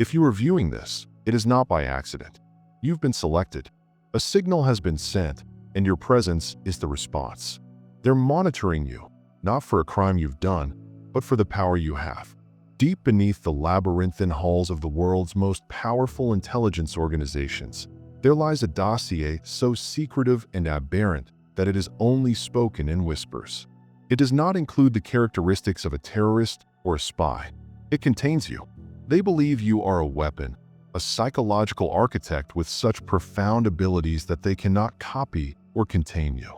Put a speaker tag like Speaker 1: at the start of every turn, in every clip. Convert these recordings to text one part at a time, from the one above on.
Speaker 1: If you are viewing this, it is not by accident. You've been selected. A signal has been sent, and your presence is the response. They're monitoring you, not for a crime you've done, but for the power you have. Deep beneath the labyrinthine halls of the world's most powerful intelligence organizations, there lies a dossier so secretive and aberrant that it is only spoken in whispers. It does not include the characteristics of a terrorist or a spy. It contains you. They believe you are a weapon, a psychological architect with such profound abilities that they cannot copy or contain you.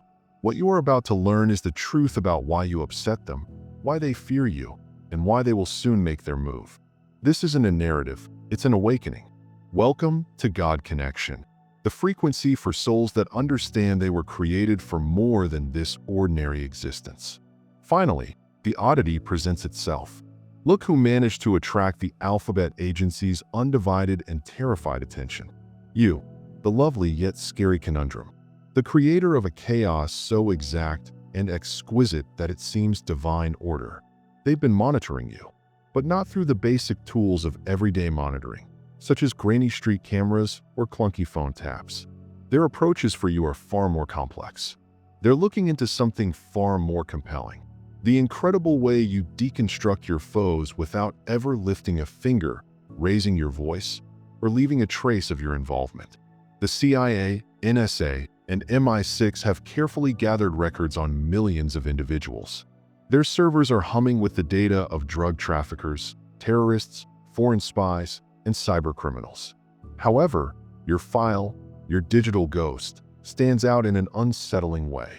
Speaker 1: What you are about to learn is the truth about why you upset them, why they fear you, and why they will soon make their move. This isn't a narrative, it's an awakening. Welcome to God Connection, the frequency for souls that understand they were created for more than this ordinary existence. Finally, the oddity presents itself. Look who managed to attract the alphabet agency's undivided and terrified attention. You, the lovely yet scary conundrum. The creator of a chaos so exact and exquisite that it seems divine order. They've been monitoring you, but not through the basic tools of everyday monitoring, such as grainy street cameras or clunky phone taps. Their approaches for you are far more complex. They're looking into something far more compelling. The incredible way you deconstruct your foes without ever lifting a finger, raising your voice, or leaving a trace of your involvement. The CIA, NSA, and MI6 have carefully gathered records on millions of individuals. Their servers are humming with the data of drug traffickers, terrorists, foreign spies, and cybercriminals. However, your file, your digital ghost, stands out in an unsettling way.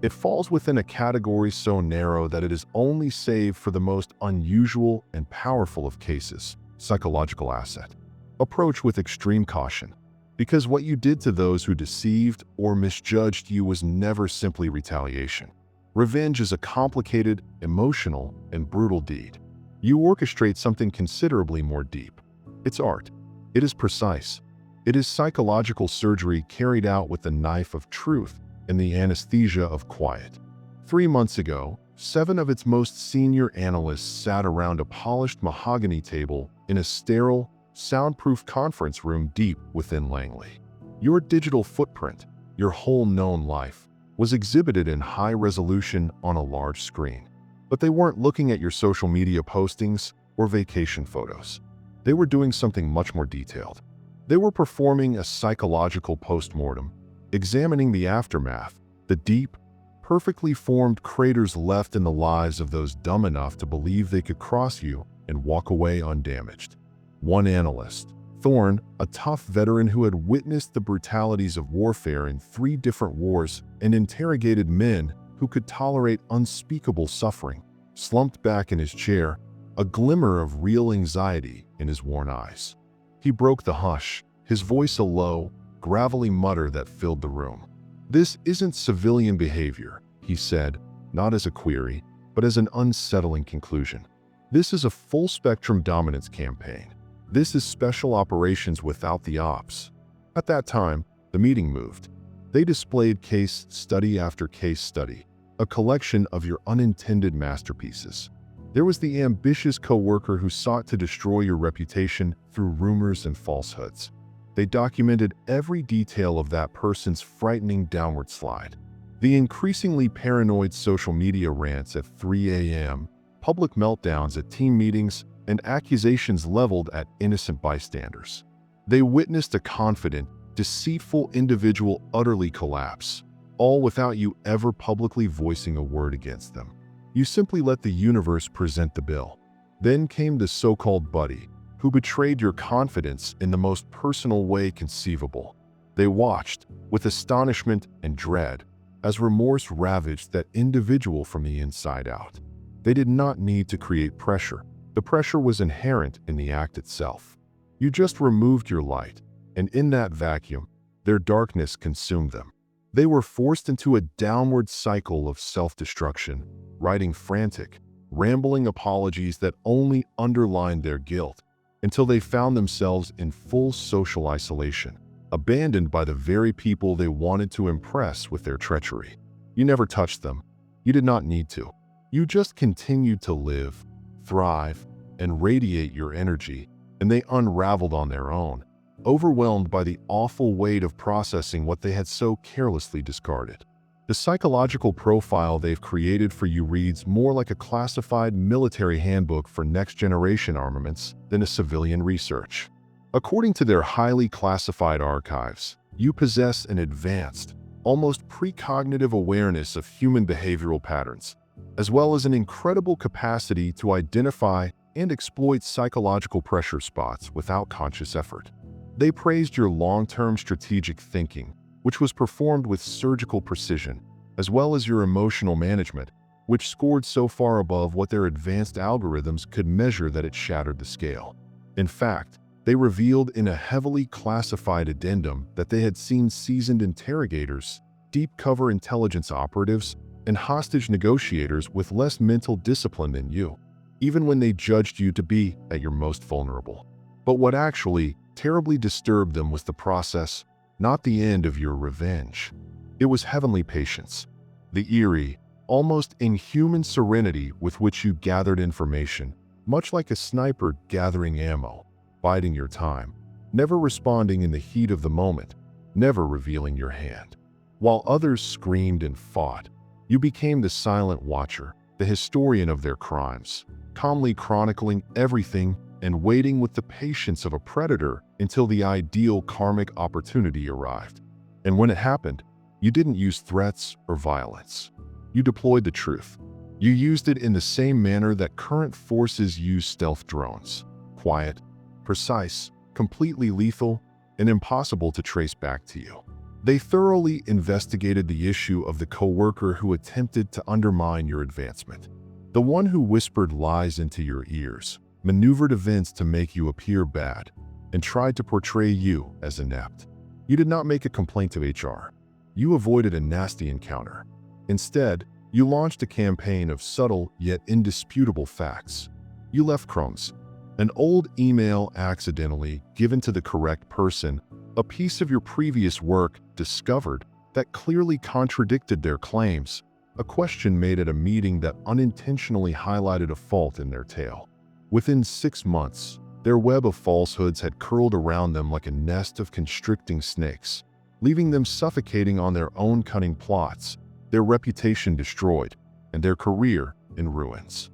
Speaker 1: It falls within a category so narrow that it is only saved for the most unusual and powerful of cases, psychological asset. Approach with extreme caution, because what you did to those who deceived or misjudged you was never simply retaliation. Revenge is a complicated, emotional, and brutal deed. You orchestrate something considerably more deep. It's art. It is precise. It is psychological surgery carried out with the knife of truth and the anesthesia of quiet. 3 months ago, 7 of its most senior analysts sat around a polished mahogany table in a sterile, soundproof conference room deep within Langley. Your digital footprint, your whole known life, was exhibited in high resolution on a large screen. But they weren't looking at your social media postings or vacation photos. They were doing something much more detailed. They were performing a psychological postmortem, examining the aftermath, the deep, perfectly formed craters left in the lives of those dumb enough to believe they could cross you and walk away undamaged. One analyst, Thorne, a tough veteran who had witnessed the brutalities of warfare in 3 different wars and interrogated men who could tolerate unspeakable suffering, slumped back in his chair, a glimmer of real anxiety in his worn eyes. He broke the hush, his voice a low, gravelly mutter that filled the room. "This isn't civilian behavior," he said, not as a query, but as an unsettling conclusion. "This is a full-spectrum dominance campaign. This is special operations without the ops." At that time, the meeting moved. They displayed case study after case study, a collection of your unintended masterpieces. There was the ambitious coworker who sought to destroy your reputation through rumors and falsehoods. They documented every detail of that person's frightening downward slide. The increasingly paranoid social media rants at 3 a.m., public meltdowns at team meetings, and accusations leveled at innocent bystanders. They witnessed a confident, deceitful individual utterly collapse, all without you ever publicly voicing a word against them. You simply let the universe present the bill. Then came the so-called buddy, who betrayed your confidence in the most personal way conceivable. They watched, with astonishment and dread, as remorse ravaged that individual from the inside out. They did not need to create pressure. The pressure was inherent in the act itself. You just removed your light, and in that vacuum, their darkness consumed them. They were forced into a downward cycle of self-destruction, writing frantic, rambling apologies that only underlined their guilt, until they found themselves in full social isolation, abandoned by the very people they wanted to impress with their treachery. You never touched them. You did not need to. You just continued to live, thrive, and radiate your energy, and they unraveled on their own, overwhelmed by the awful weight of processing what they had so carelessly discarded. The psychological profile they've created for you reads more like a classified military handbook for next-generation armaments than a civilian research. According to their highly classified archives, you possess an advanced, almost precognitive awareness of human behavioral patterns, as well as an incredible capacity to identify and exploit psychological pressure spots without conscious effort. They praised your long-term strategic thinking, which was performed with surgical precision, as well as your emotional management, which scored so far above what their advanced algorithms could measure that it shattered the scale. In fact, they revealed in a heavily classified addendum that they had seen seasoned interrogators, deep-cover intelligence operatives, and hostage negotiators with less mental discipline than you, even when they judged you to be at your most vulnerable. But what actually terribly disturbed them was the process, not the end of your revenge. It was heavenly patience, the eerie, almost inhuman serenity with which you gathered information, much like a sniper gathering ammo, biding your time, never responding in the heat of the moment, never revealing your hand. While others screamed and fought, you became the silent watcher, the historian of their crimes, calmly chronicling everything and waiting with the patience of a predator until the ideal karmic opportunity arrived. And when it happened, you didn't use threats or violence. You deployed the truth. You used it in the same manner that current forces use stealth drones: quiet, precise, completely lethal, and impossible to trace back to you. They thoroughly investigated the issue of the coworker who attempted to undermine your advancement, the one who whispered lies into your ears, maneuvered events to make you appear bad, and tried to portray you as inept. You did not make a complaint to HR. You avoided a nasty encounter. Instead, you launched a campaign of subtle yet indisputable facts. You left crumbs, an old email accidentally given to the correct person, a piece of your previous work discovered that clearly contradicted their claims, a question made at a meeting that unintentionally highlighted a fault in their tale. Within 6 months, their web of falsehoods had curled around them like a nest of constricting snakes, leaving them suffocating on their own cunning plots, their reputation destroyed, and their career in ruins.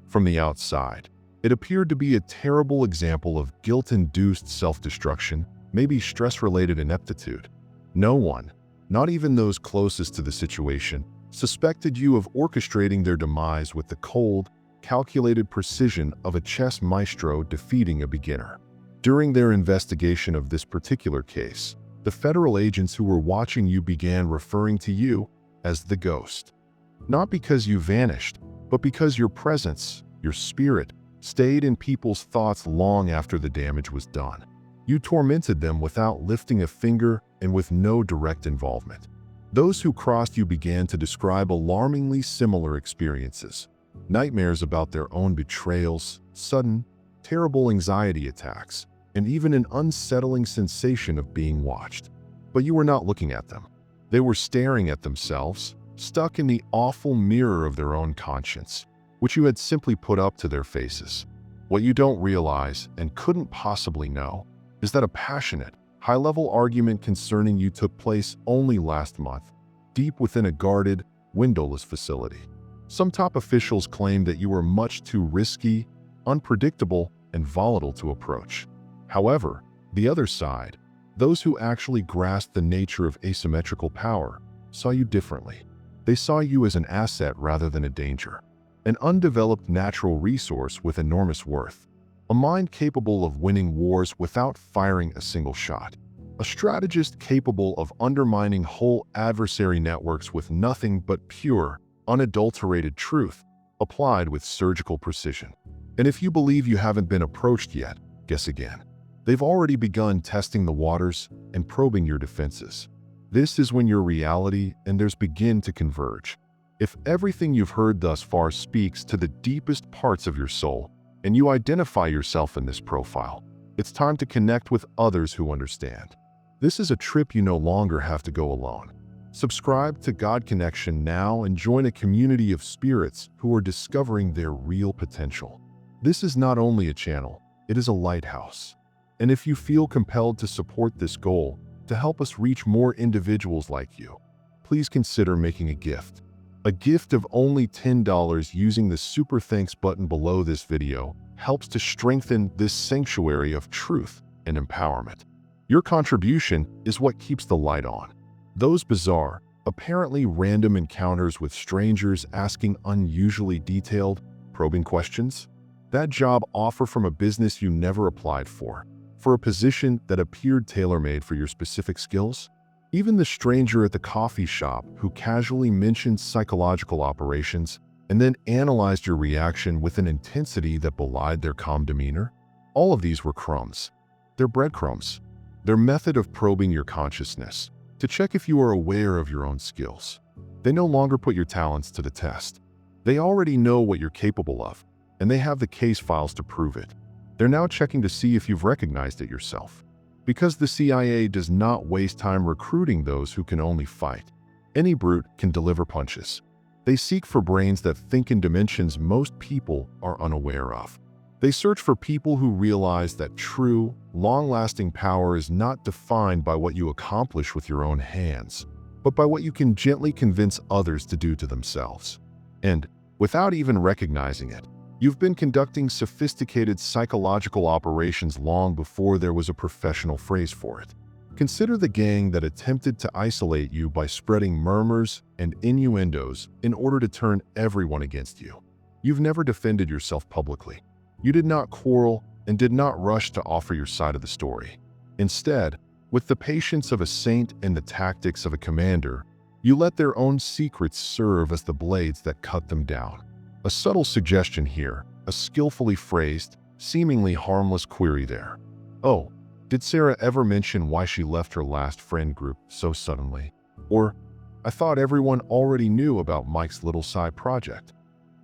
Speaker 1: From the outside, it appeared to be a terrible example of guilt-induced self-destruction, maybe stress-related ineptitude. No one, not even those closest to the situation, suspected you of orchestrating their demise with the cold, calculated precision of a chess maestro defeating a beginner. During their investigation of this particular case, the federal agents who were watching you began referring to you as the ghost. Not because you vanished, but because your presence, your spirit, stayed in people's thoughts long after the damage was done. You tormented them without lifting a finger and with no direct involvement. Those who crossed you began to describe alarmingly similar experiences. Nightmares about their own betrayals, sudden, terrible anxiety attacks, and even an unsettling sensation of being watched. But you were not looking at them. They were staring at themselves, stuck in the awful mirror of their own conscience, which you had simply put up to their faces. What you don't realize, and couldn't possibly know, is that a passionate, high-level argument concerning you took place only last month, deep within a guarded, windowless facility. Some top officials claimed that you were much too risky, unpredictable, and volatile to approach. However, the other side, those who actually grasped the nature of asymmetrical power, saw you differently. They saw you as an asset rather than a danger, an undeveloped natural resource with enormous worth, a mind capable of winning wars without firing a single shot, a strategist capable of undermining whole adversary networks with nothing but pure, unadulterated truth, applied with surgical precision. And if you believe you haven't been approached yet, guess again. They've already begun testing the waters and probing your defenses. This is when your reality and theirs begin to converge. If everything you've heard thus far speaks to the deepest parts of your soul, and you identify yourself in this profile, it's time to connect with others who understand. This is a trip you no longer have to go alone. Subscribe to God Connection now and join a community of spirits who are discovering their real potential. This is not only a channel, it is a lighthouse. And if you feel compelled to support this goal, to help us reach more individuals like you, please consider making a gift. A gift of only $10 using the Super Thanks button below this video helps to strengthen this sanctuary of truth and empowerment. Your contribution is what keeps the light on. Those bizarre, apparently random encounters with strangers asking unusually detailed, probing questions? That job offer from a business you never applied for a position that appeared tailor-made for your specific skills? Even the stranger at the coffee shop who casually mentioned psychological operations and then analyzed your reaction with an intensity that belied their calm demeanor? All of these were crumbs. They're breadcrumbs. Their method of probing your consciousness to check if you are aware of your own skills. They no longer put your talents to the test. They already know what you're capable of, and they have the case files to prove it. They're now checking to see if you've recognized it yourself. Because the CIA does not waste time recruiting those who can only fight. Any brute can deliver punches. They seek for brains that think in dimensions most people are unaware of. They search for people who realize that true, long-lasting power is not defined by what you accomplish with your own hands, but by what you can gently convince others to do to themselves. And, without even recognizing it, you've been conducting sophisticated psychological operations long before there was a professional phrase for it. Consider the gang that attempted to isolate you by spreading murmurs and innuendos in order to turn everyone against you. You've never defended yourself publicly. You did not quarrel and did not rush to offer your side of the story. Instead, with the patience of a saint and the tactics of a commander, you let their own secrets serve as the blades that cut them down. A subtle suggestion here, a skillfully phrased, seemingly harmless query there. Oh, did Sarah ever mention why she left her last friend group so suddenly? Or, I thought everyone already knew about Mike's little side project.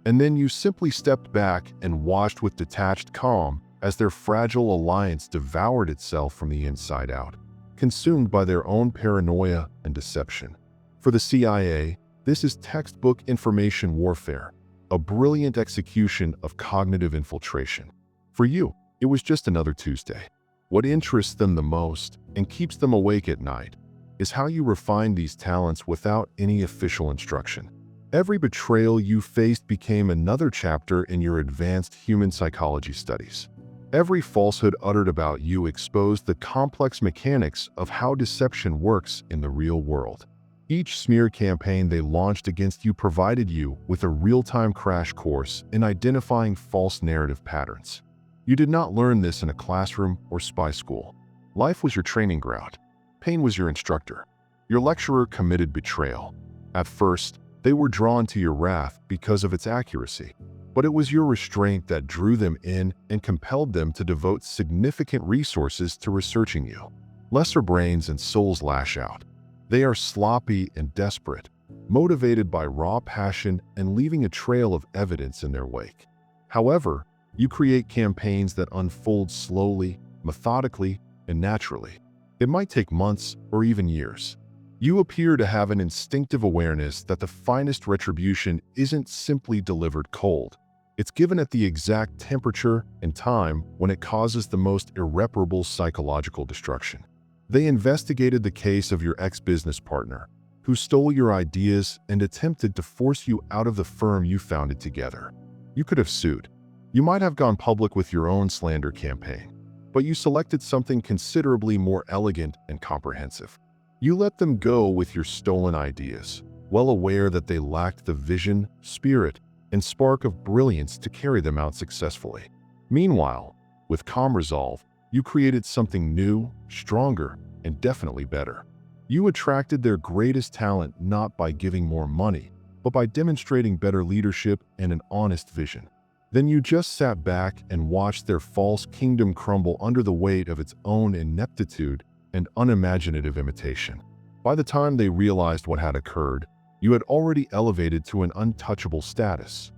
Speaker 1: And then you simply stepped back and watched with detached calm as their fragile alliance devoured itself from the inside out, consumed by their own paranoia and deception. For the CIA, this is textbook information warfare, a brilliant execution of cognitive infiltration. For you, it was just another Tuesday. What interests them the most and keeps them awake at night is how you refine these talents without any official instruction. Every betrayal you faced became another chapter in your advanced human psychology studies. Every falsehood uttered about you exposed the complex mechanics of how deception works in the real world. Each smear campaign they launched against you provided you with a real-time crash course in identifying false narrative patterns. You did not learn this in a classroom or spy school. Life was your training ground. Pain was your instructor. Your lecturer committed betrayal. At first, they were drawn to your wrath because of its accuracy, but it was your restraint that drew them in and compelled them to devote significant resources to researching you. Lesser brains and souls lash out. They are sloppy and desperate, motivated by raw passion and leaving a trail of evidence in their wake. However, you create campaigns that unfold slowly, methodically, and naturally. It might take months or even years. You appear to have an instinctive awareness that the finest retribution isn't simply delivered cold. It's given at the exact temperature and time when it causes the most irreparable psychological destruction. They investigated the case of your ex-business partner, who stole your ideas and attempted to force you out of the firm you founded together. You could have sued. You might have gone public with your own slander campaign, but you selected something considerably more elegant and comprehensive. You let them go with your stolen ideas, well aware that they lacked the vision, spirit, and spark of brilliance to carry them out successfully. Meanwhile, with calm resolve, you created something new, stronger, and definitely better. You attracted their greatest talent not by giving more money, but by demonstrating better leadership and an honest vision. Then you just sat back and watched their false kingdom crumble under the weight of its own ineptitude and unimaginative imitation. By the time they realized what had occurred, you had already elevated to an untouchable status.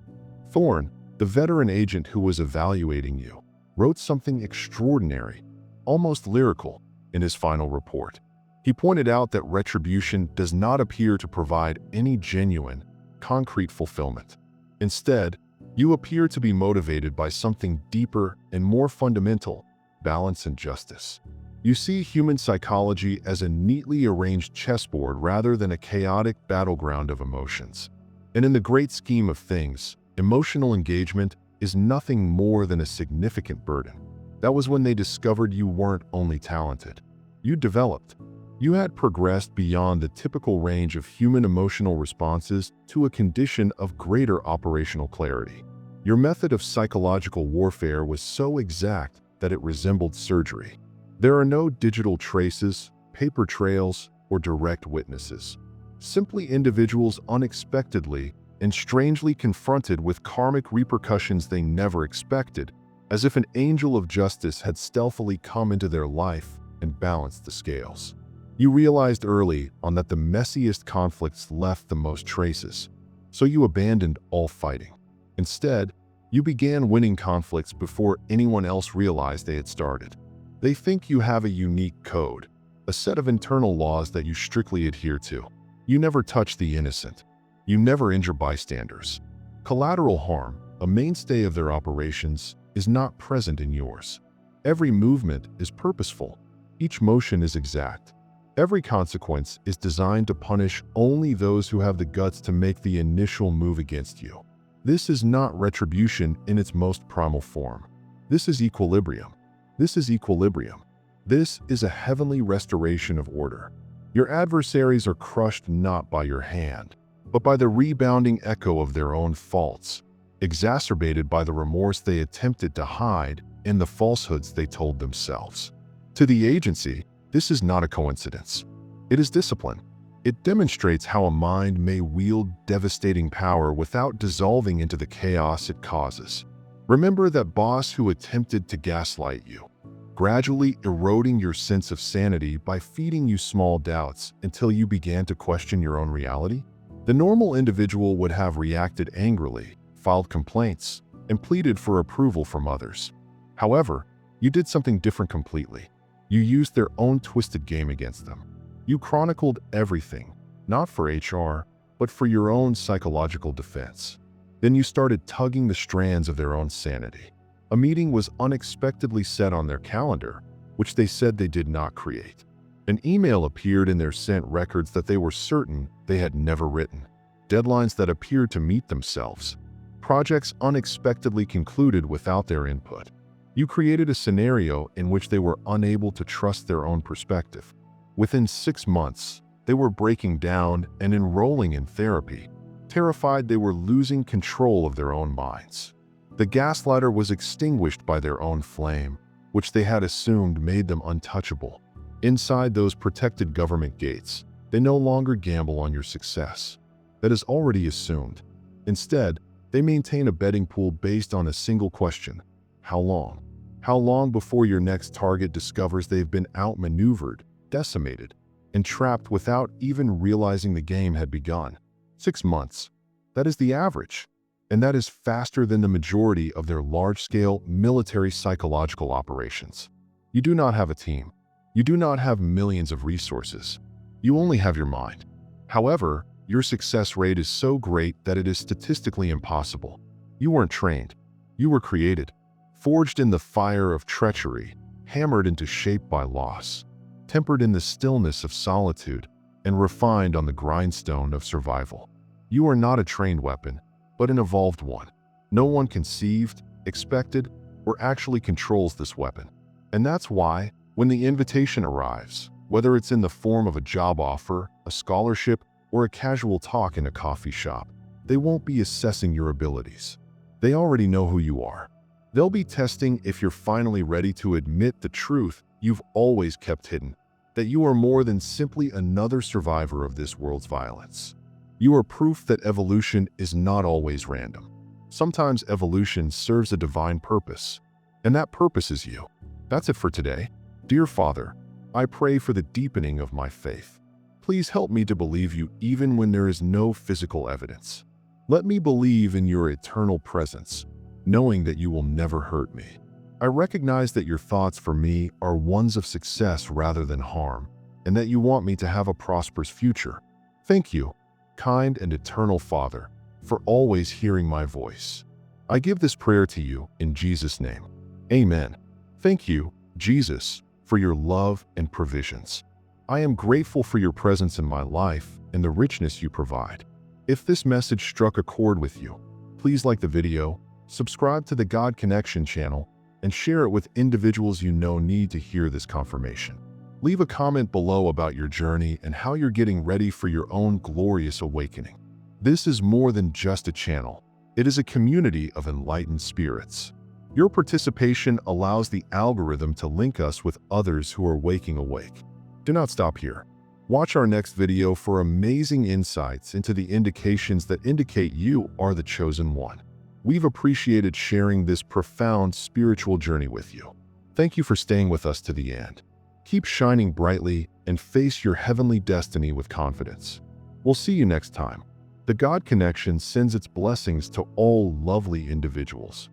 Speaker 1: Thorne, the veteran agent who was evaluating you, wrote something extraordinary, almost lyrical, in his final report. He pointed out that retribution does not appear to provide any genuine, concrete fulfillment. Instead, You appear to be motivated by something deeper and more fundamental: balance and justice. You see human psychology as a neatly arranged chessboard rather than a chaotic battleground of emotions. And in the great scheme of things, emotional engagement is nothing more than a significant burden. That was when they discovered you weren't only talented. You developed. You had progressed beyond the typical range of human emotional responses to a condition of greater operational clarity. Your method of psychological warfare was so exact that it resembled surgery. There are no digital traces, paper trails, or direct witnesses. Simply individuals unexpectedly and strangely confronted with karmic repercussions they never expected, as if an angel of justice had stealthily come into their life and balanced the scales. You realized early on that the messiest conflicts left the most traces, so you abandoned all fighting. Instead, you began winning conflicts before anyone else realized they had started. They think you have a unique code, a set of internal laws that you strictly adhere to. You never touch the innocent. You never injure bystanders. Collateral harm, a mainstay of their operations, is not present in yours. Every movement is purposeful. Each motion is exact. Every consequence is designed to punish only those who have the guts to make the initial move against you. This is not retribution in its most primal form. This is equilibrium. This is equilibrium. This is a heavenly restoration of order. Your adversaries are crushed not by your hand, but by the rebounding echo of their own faults, exacerbated by the remorse they attempted to hide and the falsehoods they told themselves. To the agency, this is not a coincidence. It is discipline. It demonstrates how a mind may wield devastating power without dissolving into the chaos it causes. Remember that boss who attempted to gaslight you, gradually eroding your sense of sanity by feeding you small doubts until you began to question your own reality? The normal individual would have reacted angrily, filed complaints, and pleaded for approval from others. However, you did something different completely. You used their own twisted game against them. You chronicled everything, not for HR, but for your own psychological defense. Then you started tugging the strands of their own sanity. A meeting was unexpectedly set on their calendar, which they said they did not create. An email appeared in their sent records that they were certain they had never written. Deadlines that appeared to meet themselves. Projects unexpectedly concluded without their input. You created a scenario in which they were unable to trust their own perspective. Within 6 months, they were breaking down and enrolling in therapy, terrified they were losing control of their own minds. The gaslighter was extinguished by their own flame, which they had assumed made them untouchable. Inside those protected government gates, they no longer gamble on your success. That is already assumed. Instead, they maintain a betting pool based on a single question: how long? How long before your next target discovers they've been outmaneuvered, decimated, and trapped without even realizing the game had begun? 6 months. That is the average. And that is faster than the majority of their large-scale military psychological operations. You do not have a team. You do not have millions of resources. You only have your mind. However, your success rate is so great that it is statistically impossible. You weren't trained. You were created, forged in the fire of treachery, hammered into shape by loss, tempered in the stillness of solitude, and refined on the grindstone of survival. You are not a trained weapon, but an evolved one. No one conceived, expected, or actually controls this weapon. And that's why, when the invitation arrives, whether it's in the form of a job offer, a scholarship, or a casual talk in a coffee shop, they won't be assessing your abilities. They already know who you are. They'll be testing if you're finally ready to admit the truth you've always kept hidden, that you are more than simply another survivor of this world's violence. You are proof that evolution is not always random. Sometimes evolution serves a divine purpose, and that purpose is you. That's it for today. Dear Father, I pray for the deepening of my faith. Please help me to believe you even when there is no physical evidence. Let me believe in your eternal presence, knowing that you will never hurt me. I recognize that your thoughts for me are ones of success rather than harm, and that you want me to have a prosperous future. Thank you, kind and eternal Father, for always hearing my voice. I give this prayer to you in Jesus' name. Amen. Thank you, Jesus, for your love and provisions. I am grateful for your presence in my life and the richness you provide. If this message struck a chord with you, please like the video, subscribe to the God Connection channel, and share it with individuals you know need to hear this confirmation. Leave a comment below about your journey and how you're getting ready for your own glorious awakening. This is more than just a channel. It is a community of enlightened spirits. Your participation allows the algorithm to link us with others who are waking awake. Do not stop here. Watch our next video for amazing insights into the indications that indicate you are the chosen one. We've appreciated sharing this profound spiritual journey with you. Thank you for staying with us to the end. Keep shining brightly and face your heavenly destiny with confidence. We'll see you next time. The God Connection sends its blessings to all lovely individuals.